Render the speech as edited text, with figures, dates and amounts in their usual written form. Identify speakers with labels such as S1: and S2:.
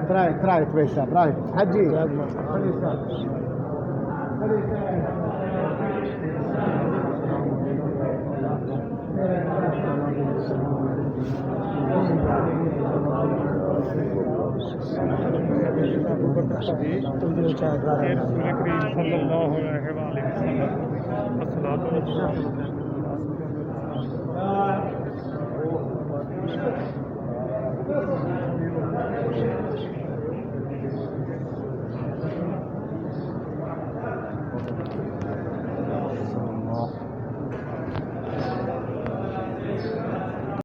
S1: تراي تويسا براي حجي
S2: رسول کریم صلی اللہ علیہ وآلہ وسلم الصلاۃ والسلام